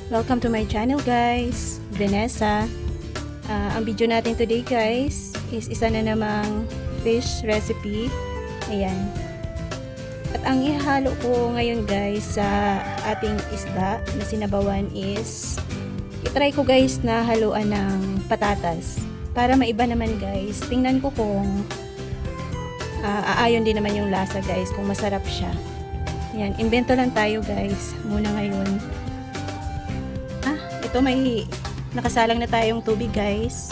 Welcome to my channel guys, Vanessa. Ang video natin today guys is isa na namang fish recipe. Ayan. At ang ihalo ko ngayon guys sa ating isda na sinabawan is itry ko guys na haluan ng patatas. Para maiba naman guys, tingnan ko kung aayon din naman yung lasa guys, kung masarap siya. Ayan, invento lang tayo guys muna ngayon. Ito may nakasalang na tayong tubig guys.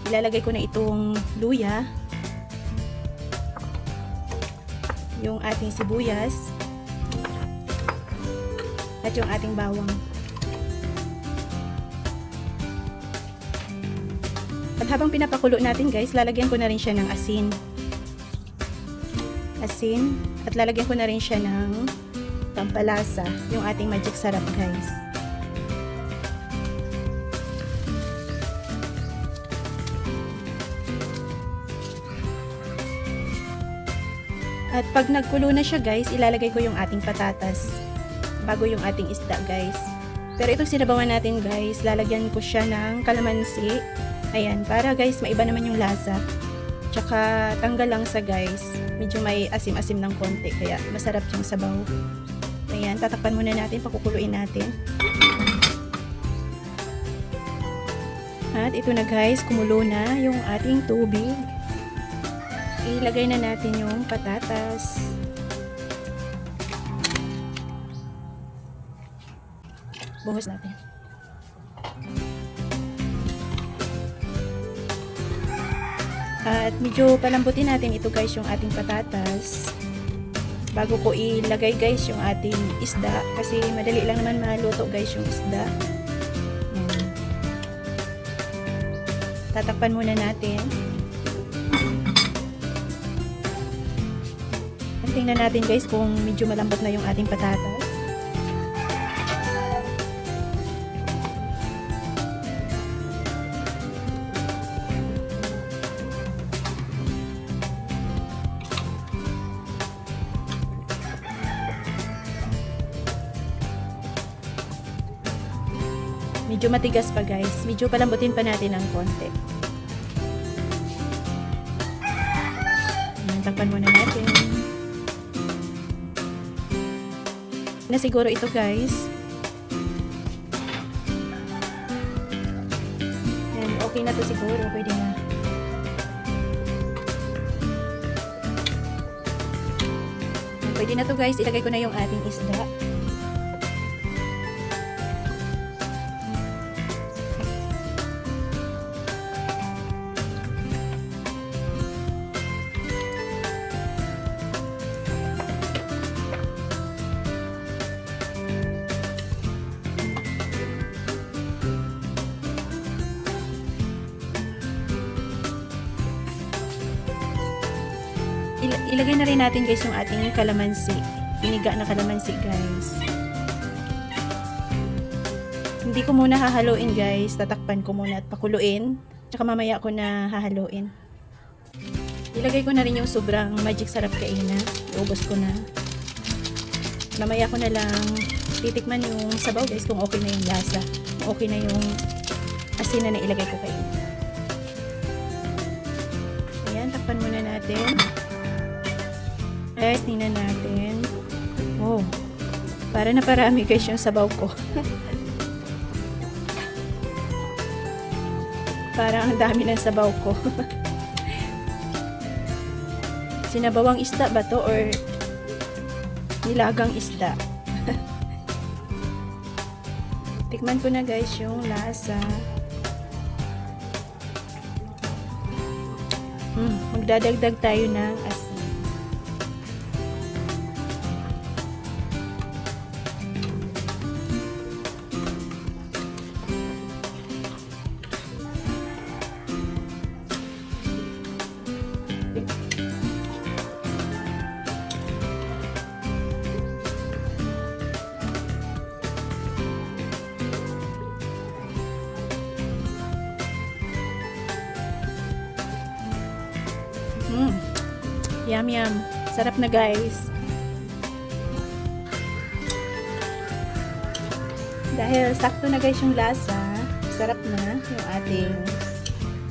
Ilalagay ko na itong luya, yung ating sibuyas, at yung ating bawang. At habang pinapakulo natin guys, lalagyan ko na rin siya ng asin. At lalagyan ko na rin siya ng pampalasa, yung ating magic sarap guys. At pag nagkulo na siya guys, ilalagay ko yung ating patatas bago yung ating isda guys. Pero itong sinabawan natin guys, lalagyan ko siya ng kalamansi. Ayan, para guys maiba naman yung lasa. Tsaka tanggal lang sa guys, medyo may asim-asim ng konti, kaya masarap yung sabaw. Ayan, tatakpan muna natin, pakukuluin natin. At ito na guys, kumulo na yung ating tubig. Ilagay na natin yung patatas. Buhos natin. At medyo palambutin natin ito guys yung ating patatas. Bago ko ilagay guys yung ating isda. Kasi madali lang naman maluto guys yung isda. Tatakpan muna natin. Tingnan natin guys kung medyo malambot na yung ating patatas. Medyo matigas pa guys. Medyo palambutin pa natin ng konti. Takpan muna natin. Na siguro ito guys. And okay na to siguro, pwede na. Pwede na to guys, ilagay ko na yung ating isda. Ilagay na rin natin guys yung ating kalamansi. Piniga na kalamansi guys. Hindi ko muna hahaluin guys. Tatakpan ko muna at pakuluin. Tsaka mamaya ko na hahaluin. Ilagay ko na rin yung sobrang magic sarap kainan. Iubos ko na. Mamaya ko na lang titikman yung sabaw guys kung okay na yung lasa. Kung okay na yung asin na ilagay ko kainan. Ayan, takpan muna natin. Guys, tingnan natin. Oh, para na parami guys yung sabaw ko. Parang ang dami ng sabaw ko. Sinabawang isda ba to or nilagang isda? Tikman ko na guys yung lasa. Magdadagdag tayo ng asin. Yum yum. Sarap na guys. Dahil sakto na guys yung lasa, sarap na yung ating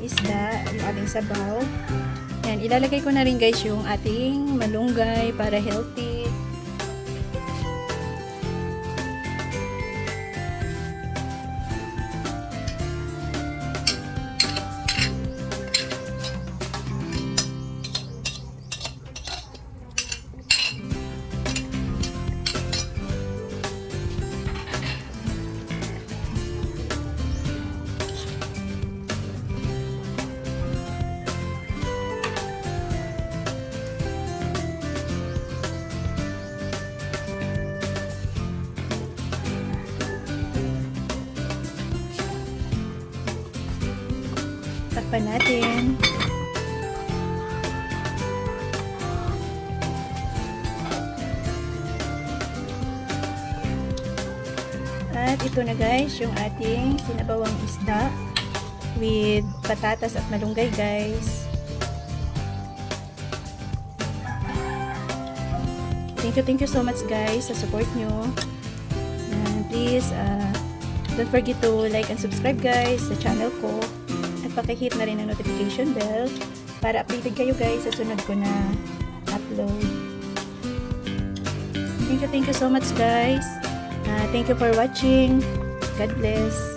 isda, yung ating sabaw. Yan, ilalagay ko na rin guys yung ating malunggay para healthy. Takpan natin. At ito na guys, yung ating sinabawang isda with patatas at malunggay guys. Thank you so much guys sa support nyo. And please, don't forget to like and subscribe guys sa channel ko. Pakihit na rin ang notification bell para updated kayo guys sa sunod ko na upload. Thank you so much guys. Thank you for watching. God bless.